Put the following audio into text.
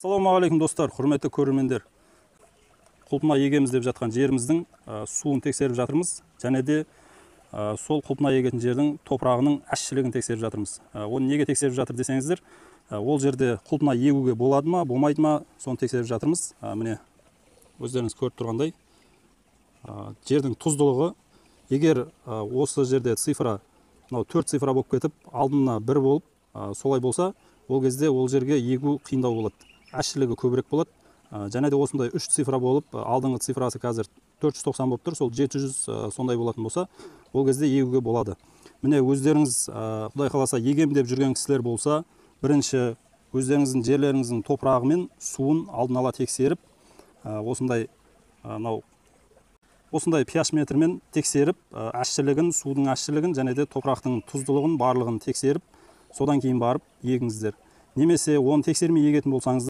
Ассалаумағалейкум достар, құрметті көрермендер. Құлпынай егеміз деп жатқан жеріміздің суын тексеріп жатырмыз. Және де сол құлпынай егетін жердің топырағының әшшілігін тексеріп жатырмыз. Оны неге тексеріп жатыр десеңіздер, ол жерде құлпынай егуге болады ма, болмайды ма, соны тексеріп жатырмыз. Міне өздеріңіз көріп тұрғандай, жердің тұздылығы, егер осы жерде цифра, 4 цифра болып кетіп, алдына 1 болып, солай болса, ол кезде ол жерге егу қиындау болады. Әшшілігі көбірек болады. Және де осындай 3 цифра болып, алдыңғы цифрасы қазір 490 болып тұр, сол 700 сондай болатын болса, ол кезде егуге болады. Міне өздеріңіз, Құдай қаласа, егем деп жүрген кісілер болса, бірінші өздеріңіздің жерлеріңіздің топырағы мен суын алдын ала тексеріп, осындай pH метрмен тексеріп, әшшілігін, судың әшшілігін және де топырақтың тұздылығын барлығын тексеріп, содан кейін барып егіңіздер. Немесе оны тексермей егетін болсаңыз